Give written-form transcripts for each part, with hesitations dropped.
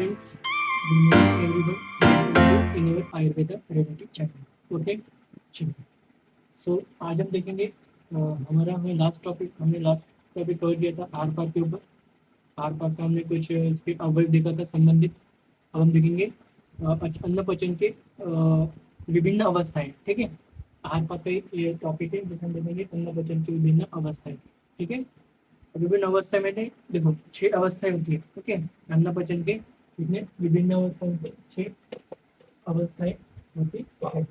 friends, good morning everyone. Welcome to in our Ayurveda related channel. Okay, चलिए. So आज हम देखेंगे हमारा हमने लास्ट टॉपिक कवर किया था आहार पाठ के ऊपर. आहार पाठ का हमने कुछ इसके अवयव देखा था संबंधित. अब हम देखेंगे अन्न पचन के विभिन्न अवस्थाएं. ठीक है, आहार पाठ का ये टॉपिक है जिसमें हम देखेंगे अन्न पचन की विभिन्न अवस्थाएं. ठीक है, विभिन्न अवस्था में देखो 6 अवस्थाएं होती है. ओके, अन्न पचन के विभिन्न अवस्थाओं से 6 अवस्थाएं होती है.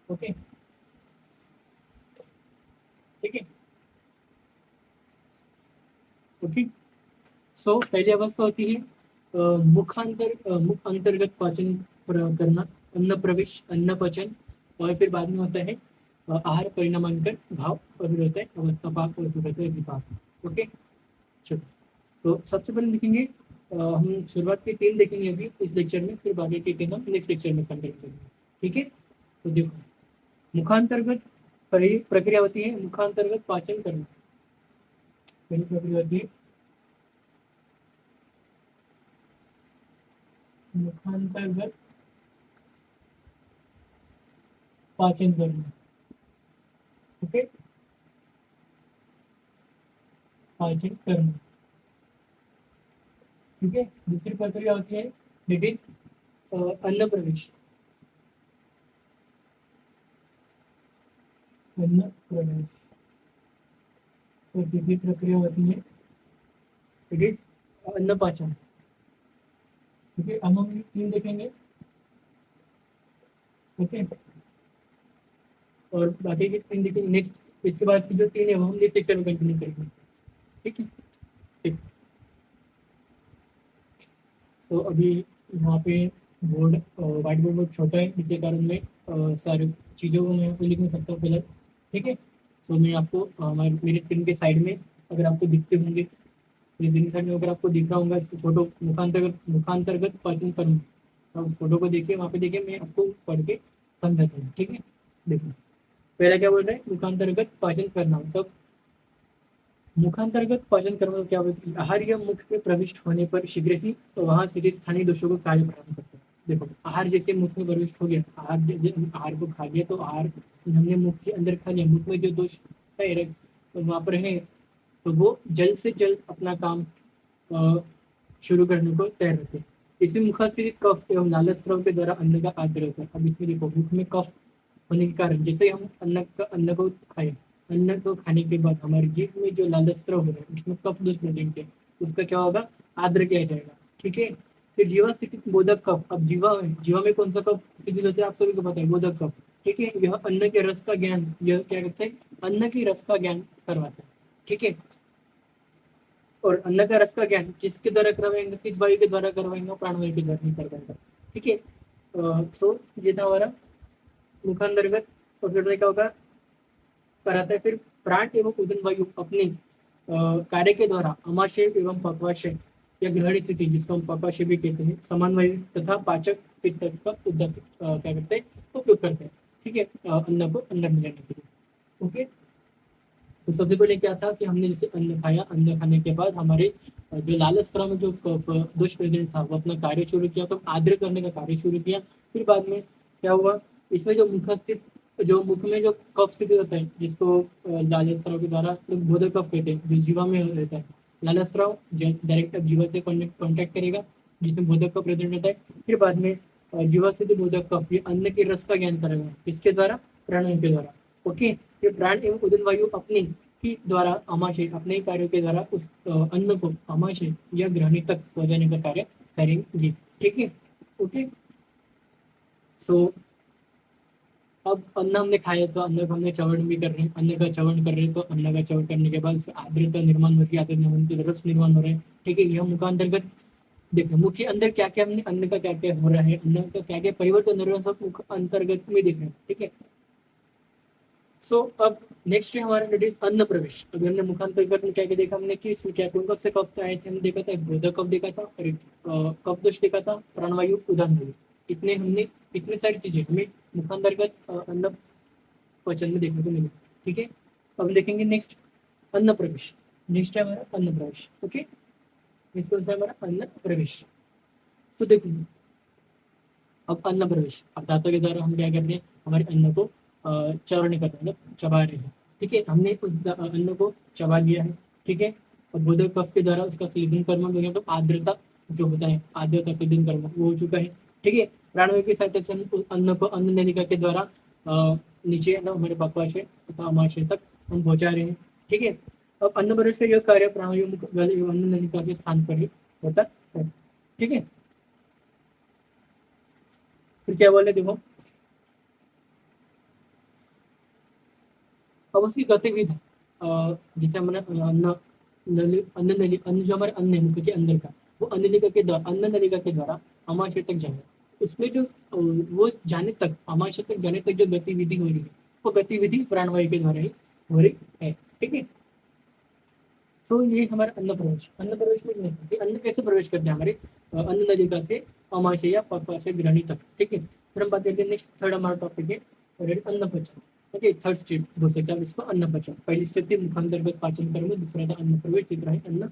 ओके, ठीक है. ओके, सो पहली अवस्था होती है मुख अंतर्गत पाचन करना, अन्न प्रवेश, अन्न पचन, और फिर बाद में होता है आहार परिणामांतर भाव, और फिर होता है अवस्था पाक, और फिर होता है विपाक. ओके, चलो. तो सबसे पहले देखेंगे हम शुरुआत के 3 देखेंगे अभी इस लेक्चर में, फिर बाकी के 3 हम नेक्स्ट लेक्चर में कंटिन्यू करेंगे. ठीक है, तो देखो मुखांतर्गत पहली प्रक्रिया होती है मुखांतर्गत पाचन करना. पहली प्रक्रिया होती है मुखांतर्गत पाचन करना. ओके, पाचन करना. ठीक है, दूसरी प्रक्रिया होती है दैट इज अन्न प्रवेश. अन्न प्रवेश. और तीसरी प्रक्रिया होती है इट इज अन्न पाचन. ठीक है, अब हम 3 देखेंगे. ओके, और बाकी के 3 देखेंगे नेक्स्ट. इसके बाद की जो 3 है वो हम नेक्स्ट लेक्चर में कंटिन्यू करेंगे. ठीक है, ठीक. तो अभी यहाँ पे बोर्ड व्हाइट बोर्ड बहुत छोटा है, जिसके कारण मैं सारी चीज़ों को मैं यहाँ पे लिख नहीं सकता फिलहाल. ठीक है, सो मैं आपको मेरी स्क्रीन के साइड में अगर आपको दिखते होंगे, मेरी स्क्रीन साइड में अगर आपको दिख रहा होगा इसकी फोटो मुखांतर्गत पाचन करूँ, तो उस फोटो को देखिए, वहाँ पे देखिए, मैं आपको पढ़ के समझाता हूँ. ठीक है, देखिए पहला क्या बोल रहा है मुखांतर्गत पाचन करना. मतलब मुखांतर्गत पाचन करना क्या होता है, आहार या मुख में प्रविष्ट होने पर शीघ्र ही तो वहां से स्थानीय दोषों को कार्य प्रदान करता है. देखो आहार जैसे मुख में प्रविष्ट हो गया, आहार को खा लिया, तो आहार हमने मुख के अंदर खा लिया, मुख में जो दोष है तो वहां पर है, तो वो जल्द से जल्द अपना काम शुरू करने को तैयार रहते हैं. इसमें मुखस्थित कफ एवं लालच स्राव के द्वारा अन्न का आदर होता है. अब इसमें देखो मुख में कफ होने के कारण जैसे हम अन्न को खाए, अन्न को खाने के बाद हमारी जीभ में जो लालच स्राव हो रहा है उसमें कफ दोष प्रेजेंट है, उसका क्या होगा, आद्र किया जाएगा. ठीक है, फिर जीवा स्थित बोधक कफ. अब जीवा में कौन सा कफ स्थित होता है आप सभी को पता है, बोधक कफ. ठीक है, यह अन्न के रस का ज्ञान, यह क्या कहते हैं, अन्न की रस का ज्ञान करवाता है. ठीक है, और अन्न का रस का ज्ञान किसके द्वारा करवाएंगे, किस वायु के द्वारा करवाएंगे, प्राणवायु के द्वारा नहीं करवाएंगे. ठीक है, सो ये था हमारा मुखांतर्गत. और फिर क्या होगा, कराता है फिर प्राण एवं उदन वायु अपने कार्य के द्वारा अमाशय एवं पक्वाशय या ग्रहणी स्थिति, जिसको हम पक्वाशय भी कहते हैं, समान वायु तथा पाचक पित्त का क्या करते हैं, उपयोग करते हैं. ठीक है, अन्न को अंदर में लेने के लिए. ओके, तो सबसे पहले क्या था कि हमने जैसे अन्न खाया, अन्न खाने के बाद हमारे जो लालच स्राव में जो दोष प्रेजेंट था वो अपना कार्य शुरू किया, तो आद्र करने का कार्य शुरू किया. फिर बाद में क्या हुआ, इसमें जो मुख में जो कफ स्थित होता है, जिसको लालच स्राव के द्वारा लोग बोधक कफ कहते हैं, जो जीवा में रहता है. लालच स्राव डायरेक्ट जीवा से कॉन्टेक्ट करेगा, जिसमें बोधक कफ प्रेजेंट रहता है. फिर बाद में जीवा स्थित बोधक कफ ये अन्न के रस का ज्ञान करेगा, किसके द्वारा, प्राणों के द्वारा. ओके, ये प्राण एवं उदन वायु अपने ही द्वारा आमाशय, अपने ही कार्यों के द्वारा उस अन्न को आमाशय या ग्रहणी तक पहुंचाने का कार्य करेंगे. ठीक है, ओके. सो अब अन्न हमने खाया, तो अन्न को हमने चवन भी कर रहे हैं, अन्न का चवन कर रहे हैं, तो अन्न का चवन करने के बाद आर्द्रता निर्माण हो रही है, आर्द्रता निर्माण के रस निर्माण हो रहे हैं. ठीक है, यह मुखांतर्गत. देखो मुख के अंदर क्या क्या हमने अन्न का क्या क्या हो रहा है, अन्न का क्या क्या परिवर्तन हो रहा है, सब मुख अंतर्गत में देख रहे हैं. ठीक है, सो अब नेक्स्ट है हमारा दैट इज अन्न प्रवेश. अभी हमने मुखांतर्गत में क्या क्या देखा, हमने कि इसमें क्या कौन कौन से कफ आए थे, हमने देखा था बोधक कफ देखा था, और कफ दोष देखा था, प्राणवायु, उदान वायु. इतने सारी चीजें हमें मुखांतर्गत अन्न पचन में देखने को मिली. ठीक है, अब देखेंगे नेक्स्ट अन्न प्रवेश. नेक्स्ट है हमारा अन्न प्रवेश. ओके, नेक्स्ट कौन सा हमारा अन्न प्रवेश. तो देखो अब अन्न प्रवेश, अब दांतों के द्वारा हम क्या कर रहे हैं, हमारे अन्न को चरण कर रहे हैं, मतलब चबा रहे हैं। ठीक है, हमने उस अन्न को चबा लिया है। ठीक है, और बोधक कफ के द्वारा उसका क्लीनिंग कर्म हो गया, तो आर्द्रता जो होता है आर्द्रता क्लीनिंग कर्म वो हो चुका है। ठीक है, प्राणवायु की सहायता से हम उस अन्न को अन्न नलिका के द्वारा नीचे ना हमारे पक्वाशय तथा अमाशय तक हम पहुंचा रहे हैं। ठीक है, अब अन्न प्रवेश का यह कार्य प्राणवायु अन्न नलिका के स्थान पर ही होता है। ठीक है, फिर क्या बोले देखो, अब उसकी गतिविधि जैसे हमारे अन्न नली अन्न नली अन्न जो हमारे अन्न है मुख के अंदर का, वो अन्न नलिका के द्वारा अन्न नलिका के द्वारा आमाशय तक जाए। उसमें जो वो जाने तक आमाशय तक जाने तक जो गतिविधि हो रही है, वो गतिविधि प्राणवायु के द्वारा ही हो रही है। ठीक है, सो ये हमारा अन्न प्रवेश में नहीं है। अन्न कैसे प्रवेश करते हैं हमारे अन्न नलिका से अमाशय या पक्वाशय ग्रहणी तक। ठीक है, फिर हम बात करते हैं नेक्स्ट थर्ड हमारा टॉपिक है अन्न पचन। ओके, थर्ड स्टेप बोल सकते हैं इसको अन्न पचन। पहली स्टेप थी मुखांतर्गत पाचन कर्म, दूसरा था अन्न प्रवेश, तीसरा है अन्न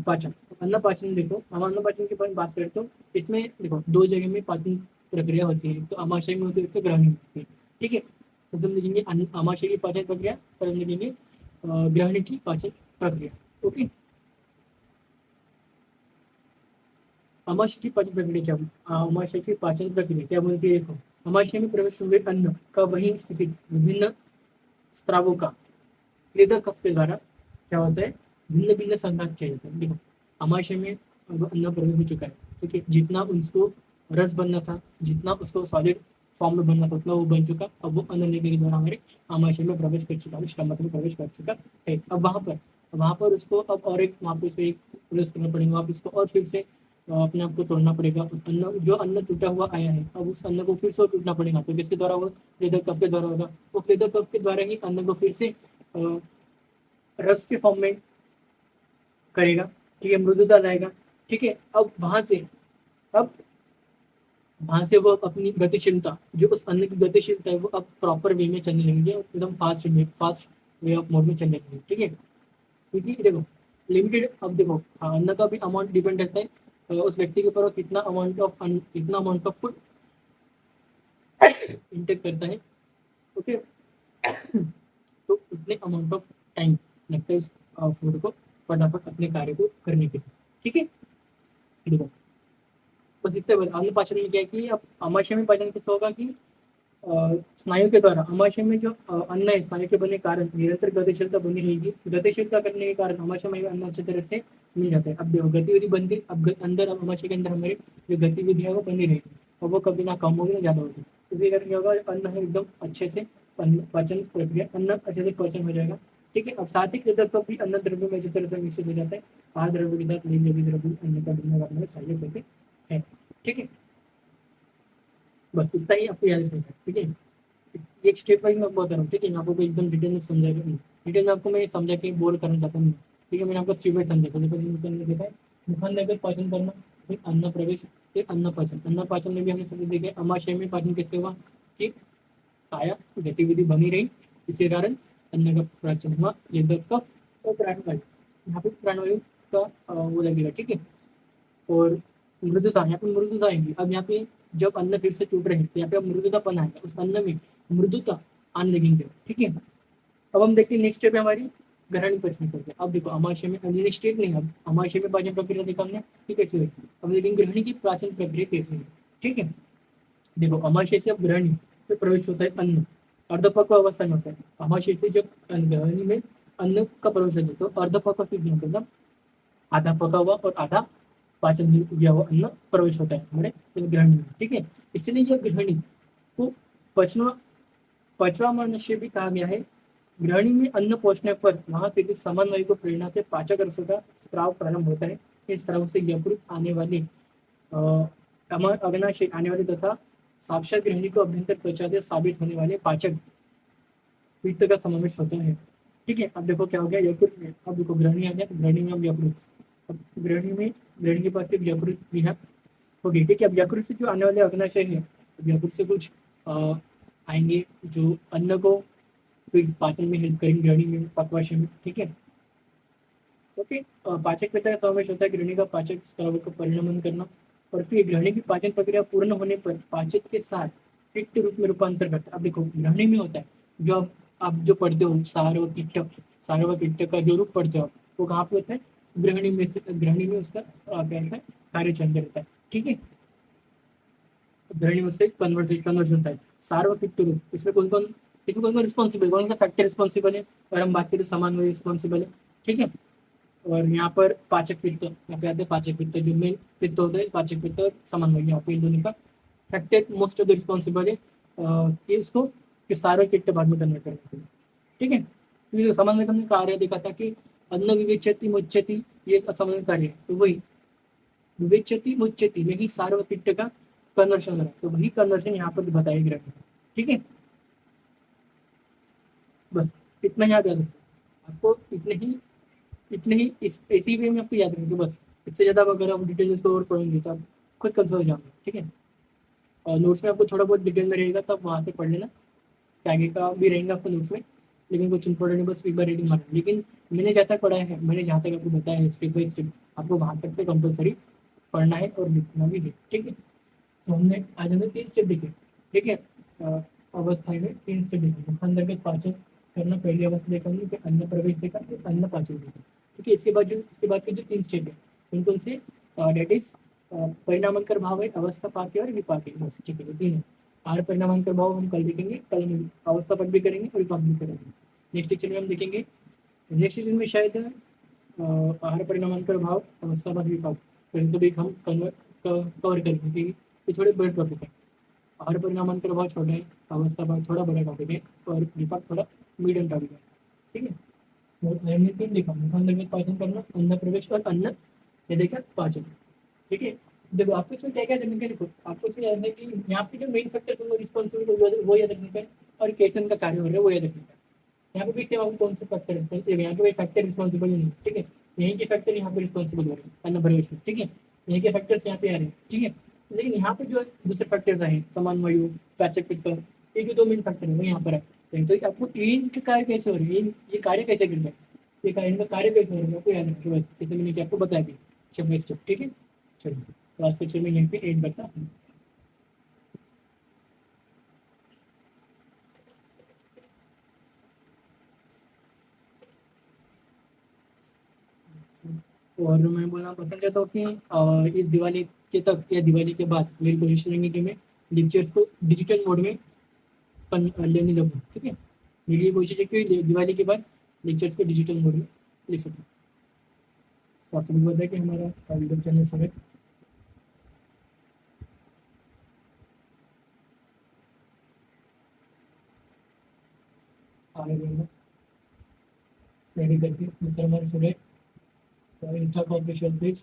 पाचन। अन्न पाचन देखो, हम अन्न पाचन की बात करें तो इसमें देखो दो जगह में पाचन प्रक्रिया होती है, तो अमाशय में होती है तो ग्रहणी में होती है। ठीक है, तो हम देखेंगे अमाशय की पाचन प्रक्रिया, फिर हम देखेंगे ग्रहणी की पाचन प्रक्रिया। ओके, अमाशय की पाचन प्रक्रिया क्या अमाशय की पाचन प्रक्रिया क्या बोलती है देखो, अमाशय में प्रवेश हुए अन्न का वही स्थिति विभिन्न स्त्रावों का क्लेदक कफ के द्वारा क्या होता है, भिन्न भिन्न संघात किया जाता है। देखो अमाशय में अब अन्न प्रवेश हो चुका है। ठीक है, जितना उसको रस बनना था, जितना उसको सॉलिड फॉर्म में बनना था, उतना वो बन चुका। अब वो अन्न लेने के द्वारा हमारे आमाशय में प्रवेश कर चुका है, स्टमक में प्रवेश कर चुका है। अब वहां पर उसको अब और एक वहां पर उसको एक प्रवेश करना पड़ेगा, आप इसको और फिर से अपने आप को तोड़ना पड़ेगा। उस अन्न जो अन्न टूटा हुआ आया है, अब उस अन्न को फिर से टूटना पड़ेगा। तो किसके द्वारा? वो क्लेदक कफ के द्वारा होगा। वो क्लेदक कफ के द्वारा ही अन्न को फिर से रस के फॉर्म में करेगा। ठीक है, मृदुता लाएगा। ठीक है, अब वहां से वो अपनी गतिशीलता, जो उस अन्न की गतिशीलता है, वो अब प्रॉपर वे में चलने लगेंगे, एकदम फास्ट वे ऑफ मोड में चलने लगेंगे। ठीक है, क्योंकि देखो लिमिटेड, अब देखो अन्न का भी अमाउंट डिपेंड रहता है उस व्यक्ति के ऊपर, वो कितना अमाउंट ऑफ फूड इंटेक करता है। ओके, तो उतने अमाउंट ऑफ टाइम लगता है उस फूड को फटाफट अपने कार्य को करने के लिए। ठीक है, देखो बस इतने बता। अन्न पाचन में क्या है कि अब आमाशय में पाचन कैसे होगा कि स्नायु के द्वारा आमाशय में जो अन्न है, स्नायु के बनने के कारण निरंतर गतिशीलता बनी रहेगी। गतिशीलता करने के कारण आमाशय में अन्न अच्छी तरह से मिल जाता है। अब देखो गतिविधि बनती, अंदर आमाशय के अंदर हमारी जो गतिविधि है वो बनी रहेगी, और वो कभी ना कम होगी ना ज्यादा होगी। इसी कारण क्या होगा, अन्न है एकदम अच्छे से पाचन प्रक्रिया, अन्न अच्छे से पाचन हो जाएगा। ठीक है, अब साथ ही कृतक भी अन्न द्रव्य में अच्छी तरह से मिश्रित हो जाता है। आहार द्रव्य के साथ लिंग द्रव्य अन्न का बनने वाला में सहायक होते हैं। ठीक है, बस इतना ही आपको याद रखना है। ठीक है, एक स्टेप वाइज मैं आपको बता रहा हूँ। ठीक है, मैं आपको एकदम डिटेल में समझा के नहीं, डिटेल में आपको मैं समझा के बोर करना चाहता नहीं। ठीक है, मैंने आपको स्टेप वाइज समझा देखा है। मुखान लेकर पाचन करना, फिर अन्न प्रवेश, फिर अन्न पाचन। अन्न पाचन में भी हमने समझ देखे अमाशय में पाचन कैसे हुआ कि काया गतिविधि बनी रही, इसी कारण अन्न का पाचन हुआ। ये कफ और प्राणवायु, यहाँ पे प्राणवायु का वो लगेगा। ठीक है, और मृदुता, यहाँ पे मृदुता आएगी। अब यहाँ पे जब अन्न फिर से टूट रहे हैं, तो यहाँ पे मृदुतापन आएगा, उस अन्न में मृदुता आने लगेंगे। ठीक है, अब हम देखते हैं नेक्स्ट स्टेप है हमारी ग्रहणी पचन प्रक्रिया। अब देखो अमाशय में अन्य स्टेप नहीं, अब अमाशय में पाचन प्रक्रिया देखा हमने कि कैसे हुई। अब देखेंगे ग्रहणी की पाचन प्रक्रिया कैसे है। ठीक है, देखो अमाशय से अब ग्रहणी में प्रवेश होता है अन्न, अर्धपक्व अवस्था में होता है। अमाशय से जब ग्रहणी में अन्न का प्रवेश होता है, तो अर्धपक्व स्थिति में मतलब आधा पका हुआ और आधा पाचन किया हुआ अन्न प्रवेश होता है हमारे ग्रहणी में। ठीक है, इसलिए यह ग्रहणी को पचना पचवा मनुष्य भी कहा गया है। ग्रहणी में अन्न पहुंचने पर वहां से समन्वय को प्रेरणा से पाचक रसों का स्त्राव प्रारंभ होता है। इस स्त्राव से यकृत आने वाले अग्नाशय आने वाले तथा साक्षात ग्रहणी को अभ्यंतर त्वचा से साबित होने वाले पाचक पित्त का समावेश होता है। ठीक है, अब देखो क्या हो गया यकृत में। अब देखो ग्रहणी आ गया, ग्रहणी में अब यकृत, अब ग्रहणी के पास सिर्फ यकृत भी है। ओके, ठीक है, अब यकृत से जो आने वाले अग्नाशय है, अब यकृत से कुछ आएंगे जो अन्न को फिर पाचन में हेल्प करेंगे, ग्रहणी में पक्वाशय में। ठीक है, ओके, पाचक पित्त का समावेश होता है। ग्रहणी का पाचक स्राव का परिणमन करना, और फिर ग्रहणी की पाचन प्रक्रिया पूर्ण होने पर पाचक के साथ पित्त रूप में रूपांतर करता है। अब देखो ग्रहणी में होता है जो आप जो पढ़ते हो सार्वपित्त का जो रूप पढ़ते हो वो कहाँ पे होता है, ग्रहणी में उसका क्या होता है, कार्य चलते रहता है। ठीक है, ग्रहणी में उससे कन्वर्जन होता है। सार्वपित्त रूप इसमें कौन कौन रिस्पॉन्सिबल, कौन सा फैक्टर रिस्पॉन्सिबल है, और हम बात करें समान में रिस्पॉन्सिबल है। ठीक है, और यहाँ पर पाचक पित्त, यहाँ पे आते हैं पाचक पित्त, जो मेन पित्त होता है पाचक पित्त और समन्वय, यहाँ पे इन दोनों का factor most of the responsible है कि उसको विस्तार पित्त भाग में कन्वर्ट करने के लिए। ठीक है, तो ये समन्वय का हमने कार्य देखा था कि अन्न विवेचति मुच्यति, ये समन्वय कार्य है। तो वही विवेचति मुच्यति में ही सार्व पित्त का कन्वर्शन हो रहा है, तो वही कन्वर्शन यहाँ पर बताया गया है। ठीक है, बस इतना याद रखो आपको, इतने ही इसी वे में आपको याद रखेंगे बस। इससे ज़्यादा अगर आप डिटेल इसको और पढ़ेंगे तो आप खुद कंफ्यूज हो जाओगे। ठीक है, और नोट्स में आपको थोड़ा बहुत डिटेल में रहेगा तो आप वहाँ से पढ़ लेना, इसके आगे का भी रहेगा आपको नोट्स में, लेकिन कुछ इंपॉर्टेंट बस एक बार रीडिंग मारना। लेकिन मैंने जहाँ तक पढ़ा है, मैंने जहाँ तक आपको बताया है स्टेप बाई स्टेप, आपको वहाँ तक तो कंपलसरी पढ़ना है और लिखना भी है। ठीक है, तो हमने आज हमें 3 स्टेप देखे। ठीक है, अवस्थाएं में 3 स्टेप देखे, अंतर्गत पाचन करना पहली अवस्था देखा हमने, फिर अन्न प्रवेश देखा, फिर अन्न पाचन देखा। ठीक है, इसके बाद के जो 3 स्टेप है उन से डेट इज परिणामांतर भाव है, अवस्था पाठ्य और विपाक है। बस ठीक है, 3 है। आर परिणामांतर भाव हम कल देखेंगे, कल हम अवस्था पाठ भी करेंगे और विपाक भी करेंगे। नेक्स्ट लेक्चर में हम देखेंगे, नेक्स्ट लेक्चर में शायद आहार परिणामांतर भाव, अवस्था पाठ, विपाक तो भी हम कवर करेंगे क्योंकि ये थोड़े बड़े टॉपिक है। आहार परिणामांतर भाव छोटा है, अवस्था भाव थोड़ा बड़ा टॉपिक है और विपाक थोड़ा मीडियम टॉपिक है। ठीक है, तो हमने 3 देखा, अंतर्गत पाचन करना, अन्न प्रवेश और अन्न ये देखा पाचन। ठीक है, देखो आपको इसमें क्या क्या देखने का, देखो आपको इसमें याद है कि यहाँ पे जो मेन फैक्टर्स होंगे रिस्पॉन्सिबल वो याद रखने का है, और कैसे उनका कार्य हो रहा है वो याद रखने का है। यहाँ पे भी सेम आपको कौन से फैक्टर रिस्पॉन्सिबल, यहाँ पे कोई फैक्टर रिस्पॉन्सिबल नहीं है। ठीक है, यहीं के फैक्टर यहाँ पे रिस्पॉन्सिबल हो रहे हैं अन्न प्रवेश में। ठीक है, यहीं के फैक्टर्स यहाँ पे आ रहे हैं। ठीक है, लेकिन यहाँ पे जो दूसरे फैक्टर्स आए समान वायु, पाचक पित्त, ये जो 2 मेन फैक्टर है वो यहाँ पर है। तो आपको इनके कार्य कैसे हो रहे हैं, ये कार्य कैसे कर रहे हैं, ये कार्य इनका कार्य कैसे हो रहा है आपको याद रखिए बस, जैसे मैंने कि आपको बताया भी स्टेप बाय स्टेप। ठीक है, चलिए तो आज लेक्चर में यहीं पे एंड करता हूँ। और मैं बोलना पसंद चाहता हूँ कि इस दिवाली के तक या दिवाली के बाद मेरी कोशिश रहेगी कि मैं लेक्चर्स को डिजिटल मोड में लेने लगूँ। ठीक है, मेरी ये कोशिश है कि दिवाली के बाद लेक्चर्स को डिजिटल मोड में ले सकूँ। तो आपको भी पता है कि हमारा यूट्यूब चैनल समय आगे रहेगा रेडी करके दूसरा हमारे सुबह इंस्टा का ऑफिशियल पेज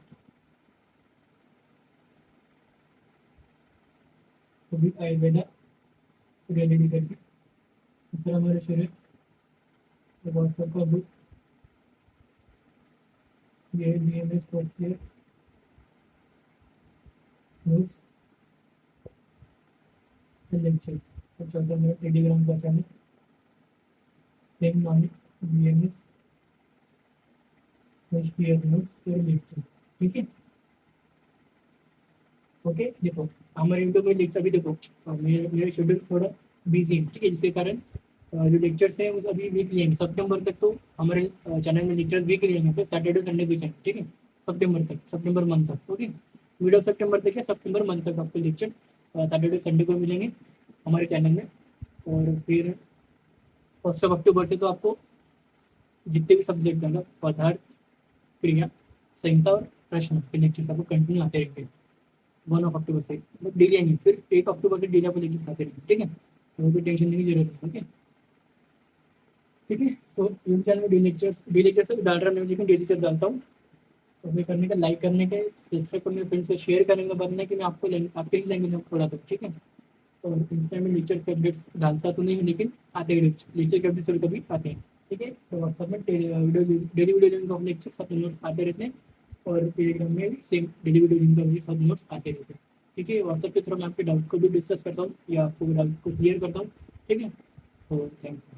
तो भी आयुर्वेदा रेडी करके दूसरा हमारे सूर्य व्हाट्सएप का ग्रुप, ये BMS first year news lectures, तो चलता है टेलीग्राम का चैनल सेम नाम है BMS फर्स्ट ईयर न्यूज़ और लेक्चर। ठीक है, ओके देखो हमारे यूट्यूब में लेक्चर भी देखो, मेरा शेड्यूल थोड़ा बिजी है। ठीक है, जिसके कारण जो लेक्चर्स हैं वो अभी वीकली हैं, सितंबर तक तो हमारे चैनल में लेक्चर्स वीकली हैं, फिर सैटरडे संडे भी चाहिए। ठीक है, सितंबर तक, सितंबर मंथ तक। ओके, मिड ऑफ सितंबर तक या सितंबर मंथ तक आपको लेक्चर सैटरडे संडे को मिलेंगे हमारे चैनल में। और फिर 1 अक्टूबर से तो आपको जितने भी सब्जेक्ट है ना, पदार्थ, क्रिया, संहिता और प्रश्न के लेक्चर्स आपको कंटिन्यू आते रहेंगे 1 अक्टूबर से, मतलब डेली आएंगे। फिर 1 अक्टूबर से डेली आपको लेक्चर्स आते रहेंगे। ठीक है, तो कोई टेंशन नहीं की जरूरत है। ओके, ठीक है, तो यूट्यूब चैनल में डेली लेक्चर्स डाल रहा हूँ, लेकिन डेली लेक्चर डालता हूँ। तो वे करने का, लाइक करने का, सब्सक्राइब करने का, फ्रेंड्स को शेयर करने का बनना है कि मैं आपके ही लैंग्वेज में पढ़ा था। ठीक है, तो इंस्टा में लेक्चर के अपडेट्स डालता तो नहीं हूँ, लेकिन आते हैं लेक्चर के अपडेट्स कभी आते हैं। ठीक है, तो व्हाट्सएप में daily video link of lecture सब नोट्स आते रहते हैं, और टेलीग्राम में भी same daily video link of सब नोट्स आते रहते हैं। ठीक है, व्हाट्सएप के थ्रू मैं आपके डाउट को भी डिस्कस करता हूँ या आपको डाउट को क्लियर करता हूँ। ठीक है, सो थैंक यू।